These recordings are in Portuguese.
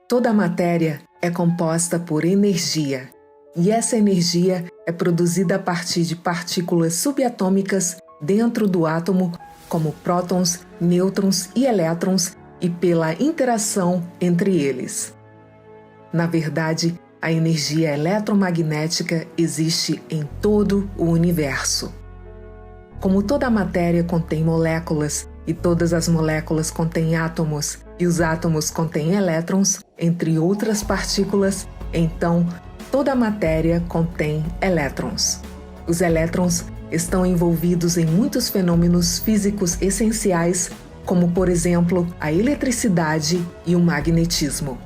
Toda a matéria é composta por energia, e essa energia é produzida a partir de partículas subatômicas dentro do átomo, como prótons, nêutrons e elétrons, e pela interação entre eles. Na verdade, a energia eletromagnética existe em todo o universo. Como toda a matéria contém moléculas, e todas as moléculas contêm átomos, e os átomos contêm elétrons, entre outras partículas, então toda a matéria contém elétrons. Os elétrons estão envolvidos em muitos fenômenos físicos essenciais, como, por exemplo, a eletricidade e o magnetismo.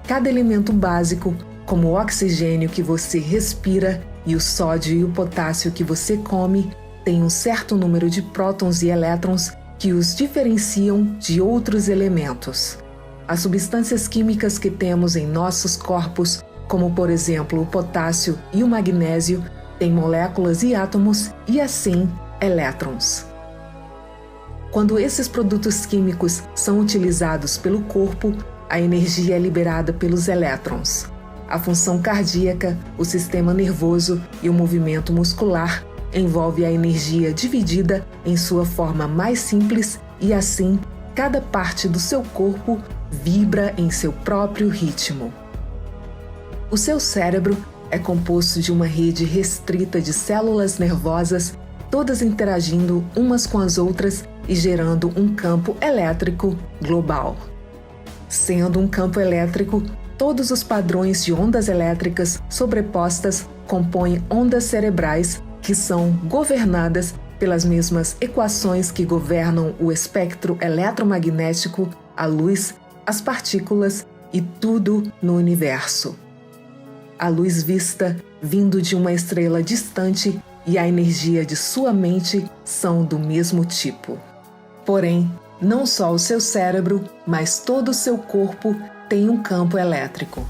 Cada elemento básico, como o oxigênio que você respira e o sódio e o potássio que você come, tem um certo número de prótons e elétrons que os diferenciam de outros elementos. As substâncias químicas que temos em nossos corpos, como por exemplo o potássio e o magnésio, têm moléculas e átomos e assim elétrons. Quando esses produtos químicos são utilizados pelo corpo, a energia é liberada pelos elétrons. A função cardíaca, o sistema nervoso e o movimento muscular envolve a energia dividida em sua forma mais simples e assim cada parte do seu corpo vibra em seu próprio ritmo. O seu cérebro é composto de uma rede restrita de células nervosas, todas interagindo umas com as outras e gerando um campo elétrico global. Sendo um campo elétrico, todos os padrões de ondas elétricas sobrepostas compõem ondas cerebrais que são governadas pelas mesmas equações que governam o espectro eletromagnético, a luz, as partículas e tudo no universo. A luz vista vindo de uma estrela distante e a energia de sua mente são do mesmo tipo. Porém, não só o seu cérebro, mas todo o seu corpo tem um campo elétrico.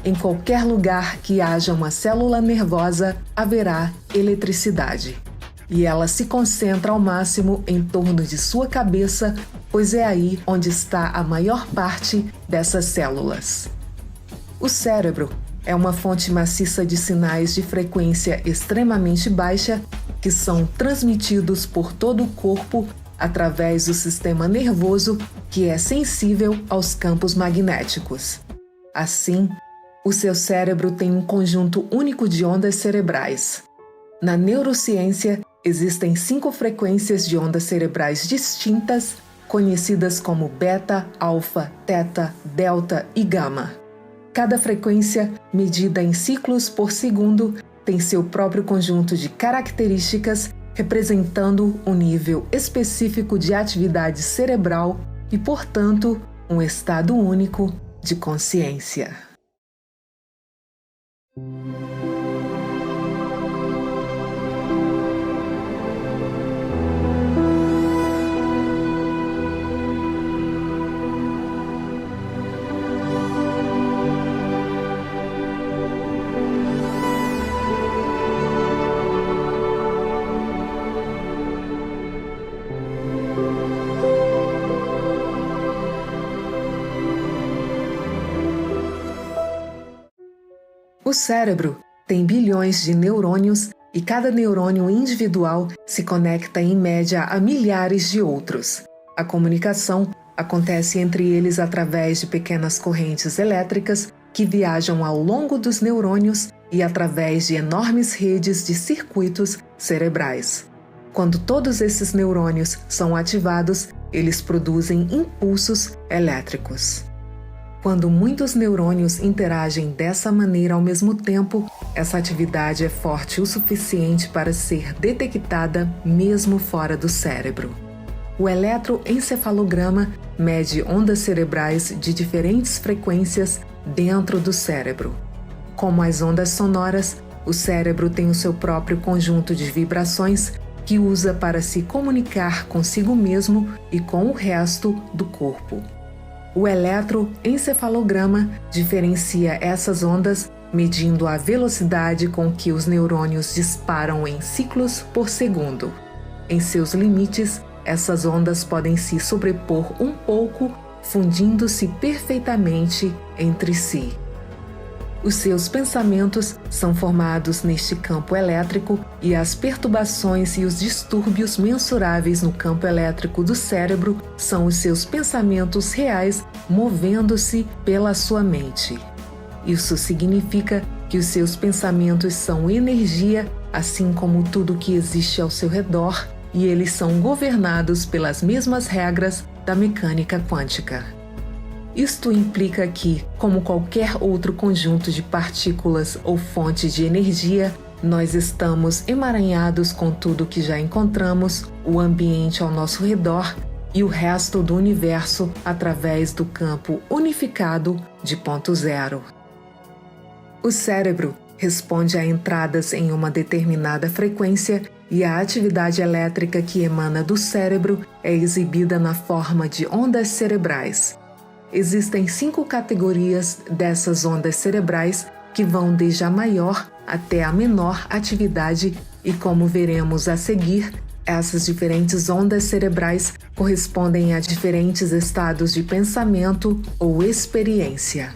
Em qualquer lugar que haja uma célula nervosa, haverá eletricidade. E ela se concentra ao máximo em torno de sua cabeça, pois é aí onde está a maior parte dessas células. O cérebro é uma fonte maciça de sinais de frequência extremamente baixa que são transmitidos por todo o corpo através do sistema nervoso que é sensível aos campos magnéticos. Assim, o seu cérebro tem um conjunto único de ondas cerebrais. Na neurociência, existem 5 frequências de ondas cerebrais distintas, conhecidas como beta, alfa, teta, delta e gama. Cada frequência, medida em ciclos por segundo, tem seu próprio conjunto de características, representando um nível específico de atividade cerebral e, portanto, um estado único de consciência. O cérebro tem bilhões de neurônios e cada neurônio individual se conecta em média a milhares de outros. A comunicação acontece entre eles através de pequenas correntes elétricas que viajam ao longo dos neurônios e através de enormes redes de circuitos cerebrais. Quando todos esses neurônios são ativados, eles produzem impulsos elétricos. Quando muitos neurônios interagem dessa maneira ao mesmo tempo, essa atividade é forte o suficiente para ser detectada mesmo fora do cérebro. O eletroencefalograma mede ondas cerebrais de diferentes frequências dentro do cérebro. Como as ondas sonoras, o cérebro tem o seu próprio conjunto de vibrações que usa para se comunicar consigo mesmo e com o resto do corpo. O eletroencefalograma diferencia essas ondas medindo a velocidade com que os neurônios disparam em ciclos por segundo. Em seus limites, essas ondas podem se sobrepor um pouco fundindo-se perfeitamente entre si. Os seus pensamentos são formados neste campo elétrico e as perturbações e os distúrbios mensuráveis no campo elétrico do cérebro são os seus pensamentos reais movendo-se pela sua mente. Isso significa que os seus pensamentos são energia, assim como tudo que existe ao seu redor, e eles são governados pelas mesmas regras da mecânica quântica. Isto implica que, como qualquer outro conjunto de partículas ou fonte de energia, nós estamos emaranhados com tudo que já encontramos, o ambiente ao nosso redor e o resto do universo através do campo unificado de ponto zero. O cérebro responde a entradas em uma determinada frequência e a atividade elétrica que emana do cérebro é exibida na forma de ondas cerebrais. Existem 5 categorias dessas ondas cerebrais que vão desde a maior até a menor atividade e, como veremos a seguir, essas diferentes ondas cerebrais correspondem a diferentes estados de pensamento ou experiência.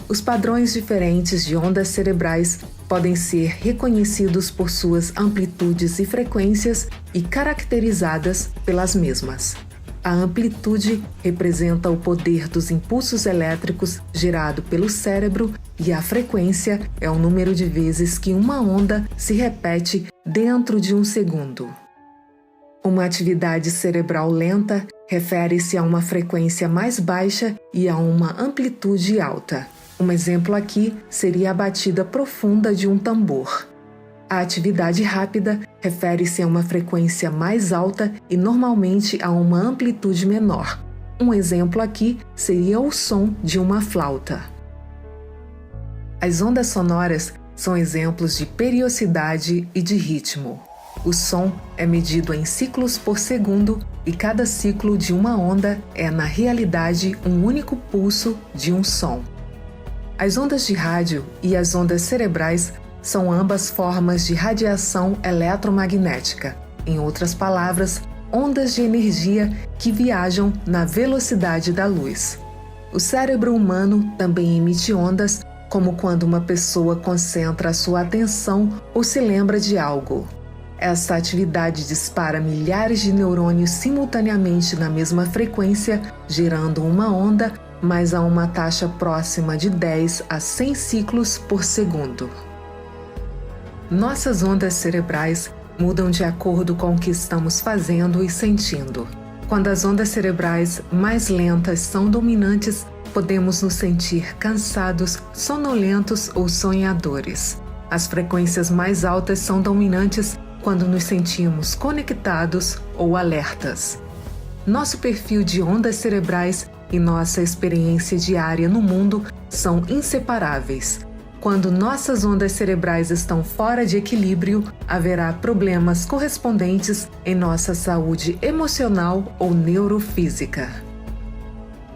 Os padrões diferentes de ondas cerebrais podem ser reconhecidos por suas amplitudes e frequências e caracterizadas pelas mesmas. A amplitude representa o poder dos impulsos elétricos gerado pelo cérebro e a frequência é o número de vezes que uma onda se repete dentro de um segundo. Uma atividade cerebral lenta refere-se a uma frequência mais baixa e a uma amplitude alta. Um exemplo aqui seria a batida profunda de um tambor. A atividade rápida refere-se a uma frequência mais alta e normalmente a uma amplitude menor. Um exemplo aqui seria o som de uma flauta. As ondas sonoras são exemplos de periodicidade e de ritmo. O som é medido em ciclos por segundo e cada ciclo de uma onda é, na realidade, um único pulso de um som. As ondas de rádio e as ondas cerebrais são ambas formas de radiação eletromagnética, em outras palavras, ondas de energia que viajam na velocidade da luz. O cérebro humano também emite ondas, como quando uma pessoa concentra a sua atenção ou se lembra de algo. Essa atividade dispara milhares de neurônios simultaneamente na mesma frequência, gerando uma onda, mas a uma taxa próxima de 10 a 100 ciclos por segundo. Nossas ondas cerebrais mudam de acordo com o que estamos fazendo e sentindo. Quando as ondas cerebrais mais lentas são dominantes, podemos nos sentir cansados, sonolentos ou sonhadores. As frequências mais altas são dominantes quando nos sentimos conectados ou alertas. Nosso perfil de ondas cerebrais e nossa experiência diária no mundo são inseparáveis. Quando nossas ondas cerebrais estão fora de equilíbrio, haverá problemas correspondentes em nossa saúde emocional ou neurofísica.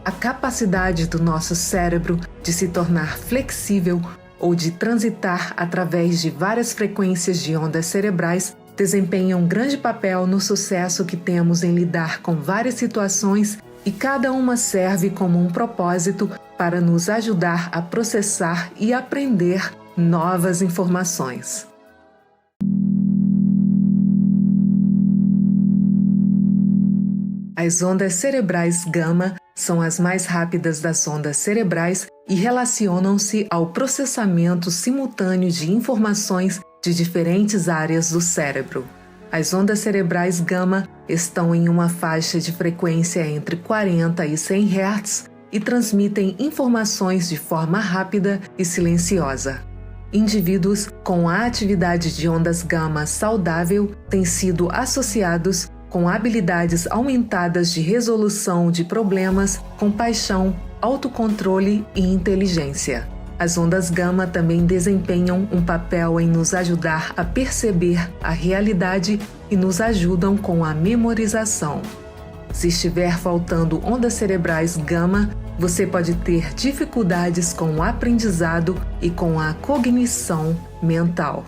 A capacidade do nosso cérebro de se tornar flexível ou de transitar através de várias frequências de ondas cerebrais desempenha um grande papel no sucesso que temos em lidar com várias situações e cada uma serve como um propósito para nos ajudar a processar e aprender novas informações. As ondas cerebrais gama são as mais rápidas das ondas cerebrais e relacionam-se ao processamento simultâneo de informações de diferentes áreas do cérebro. As ondas cerebrais gama estão em uma faixa de frequência entre 40 e 100 Hz e transmitem informações de forma rápida e silenciosa. Indivíduos com a atividade de ondas gama saudável têm sido associados com habilidades aumentadas de resolução de problemas, compaixão, autocontrole e inteligência. As ondas gama também desempenham um papel em nos ajudar a perceber a realidade e nos ajudam com a memorização. Se estiver faltando ondas cerebrais gama, você pode ter dificuldades com o aprendizado e com a cognição mental.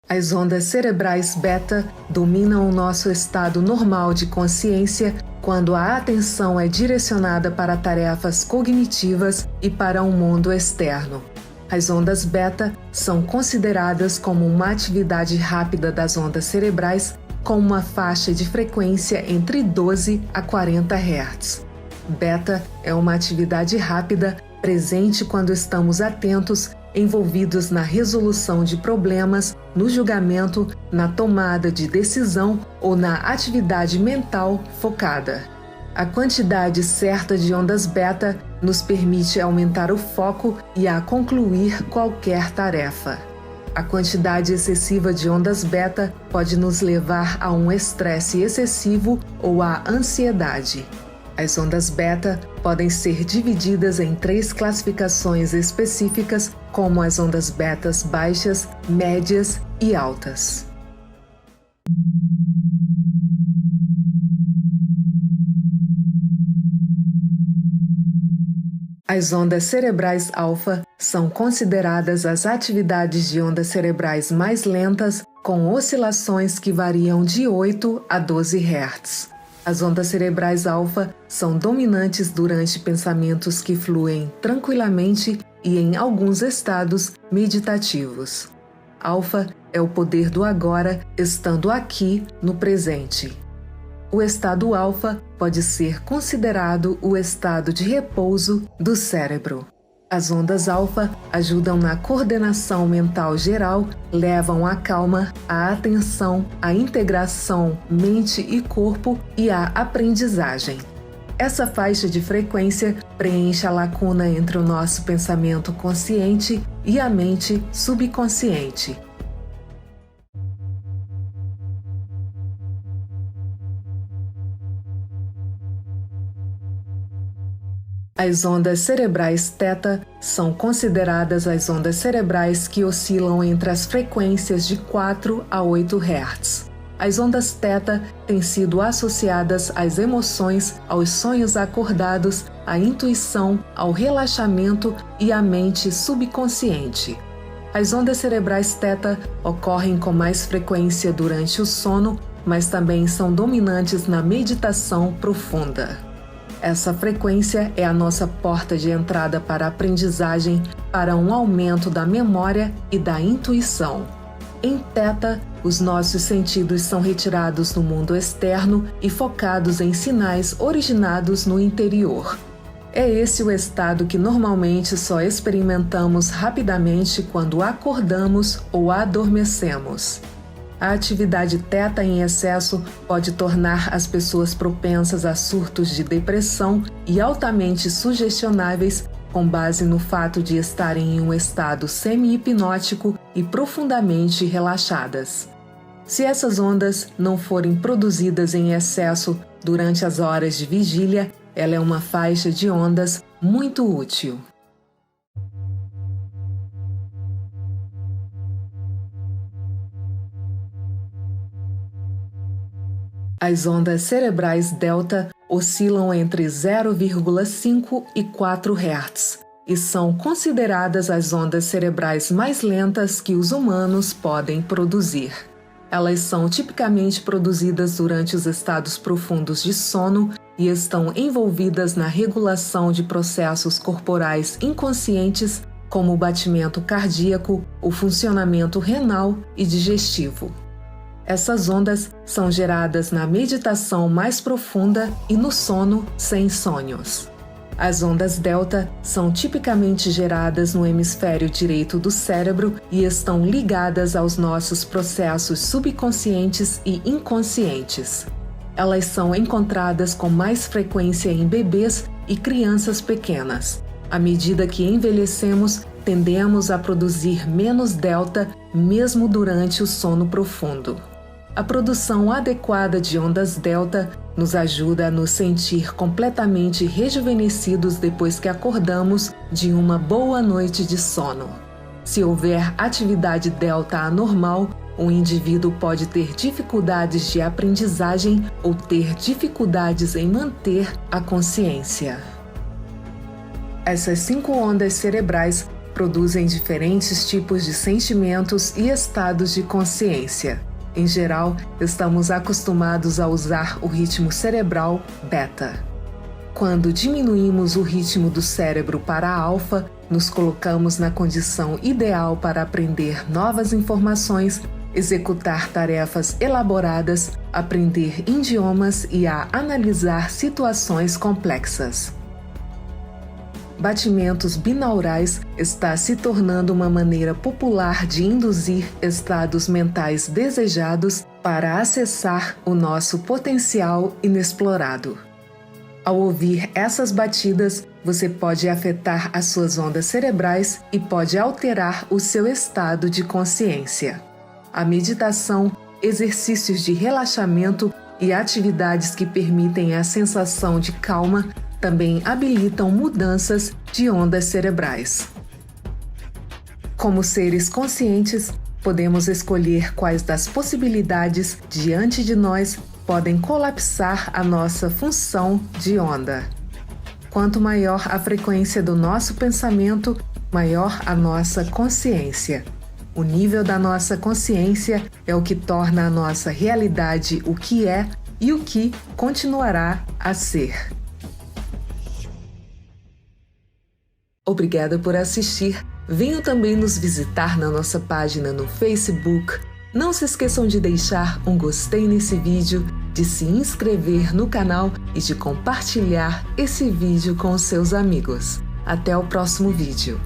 As ondas cerebrais beta dominam o nosso estado normal de consciência quando a atenção é direcionada para tarefas cognitivas e para um mundo externo. As ondas beta são consideradas como uma atividade rápida das ondas cerebrais com uma faixa de frequência entre 12 a 40 Hz. Beta é uma atividade rápida presente quando estamos atentos, envolvidos na resolução de problemas, no julgamento, na tomada de decisão ou na atividade mental focada. A quantidade certa de ondas beta nos permite aumentar o foco e a concluir qualquer tarefa. A quantidade excessiva de ondas beta pode nos levar a um estresse excessivo ou à ansiedade. As ondas beta podem ser divididas em 3 classificações específicas, como as ondas betas baixas, médias e altas. As ondas cerebrais alfa são consideradas as atividades de ondas cerebrais mais lentas, com oscilações que variam de 8 a 12 Hz. As ondas cerebrais alfa são dominantes durante pensamentos que fluem tranquilamente e em alguns estados meditativos. Alfa é o poder do agora, estando aqui no presente. O estado alfa pode ser considerado o estado de repouso do cérebro. As ondas alfa ajudam na coordenação mental geral, levam a calma, a atenção, a integração mente e corpo e a aprendizagem. Essa faixa de frequência preenche a lacuna entre o nosso pensamento consciente e a mente subconsciente. As ondas cerebrais θ são consideradas as ondas cerebrais que oscilam entre as frequências de 4 a 8 Hz. As ondas θ têm sido associadas às emoções, aos sonhos acordados, à intuição, ao relaxamento e à mente subconsciente. As ondas cerebrais θ ocorrem com mais frequência durante o sono, mas também são dominantes na meditação profunda. Essa frequência é a nossa porta de entrada para a aprendizagem, para um aumento da memória e da intuição. Em θ, os nossos sentidos são retirados do mundo externo e focados em sinais originados no interior. É esse o estado que normalmente só experimentamos rapidamente quando acordamos ou adormecemos. A atividade θ em excesso pode tornar as pessoas propensas a surtos de depressão e altamente sugestionáveis, com base no fato de estarem em um estado semi-hipnótico e profundamente relaxadas. Se essas ondas não forem produzidas em excesso durante as horas de vigília, ela é uma faixa de ondas muito útil. As ondas cerebrais delta oscilam entre 0,5 e 4 Hz e são consideradas as ondas cerebrais mais lentas que os humanos podem produzir. Elas são tipicamente produzidas durante os estados profundos de sono e estão envolvidas na regulação de processos corporais inconscientes, como o batimento cardíaco, o funcionamento renal e digestivo. Essas ondas são geradas na meditação mais profunda e no sono sem sonhos. As ondas delta são tipicamente geradas no hemisfério direito do cérebro e estão ligadas aos nossos processos subconscientes e inconscientes. Elas são encontradas com mais frequência em bebês e crianças pequenas. À medida que envelhecemos, tendemos a produzir menos delta, mesmo durante o sono profundo. A produção adequada de ondas delta nos ajuda a nos sentir completamente rejuvenescidos depois que acordamos de uma boa noite de sono. Se houver atividade delta anormal, o indivíduo pode ter dificuldades de aprendizagem ou ter dificuldades em manter a consciência. Essas 5 ondas cerebrais produzem diferentes tipos de sentimentos e estados de consciência. Em geral, estamos acostumados a usar o ritmo cerebral beta. Quando diminuímos o ritmo do cérebro para alfa, nos colocamos na condição ideal para aprender novas informações, executar tarefas elaboradas, aprender idiomas e a analisar situações complexas. Batimentos binaurais está se tornando uma maneira popular de induzir estados mentais desejados para acessar o nosso potencial inexplorado. Ao ouvir essas batidas, você pode afetar as suas ondas cerebrais e pode alterar o seu estado de consciência. A meditação, exercícios de relaxamento e atividades que permitem a sensação de calma também habilitam mudanças de ondas cerebrais. Como seres conscientes, podemos escolher quais das possibilidades diante de nós podem colapsar a nossa função de onda. Quanto maior a frequência do nosso pensamento, maior a nossa consciência. O nível da nossa consciência é o que torna a nossa realidade o que é e o que continuará a ser. Obrigada por assistir. Venham também nos visitar na nossa página no Facebook. Não se esqueçam de deixar um gostei nesse vídeo, de se inscrever no canal e de compartilhar esse vídeo com os seus amigos. Até o próximo vídeo.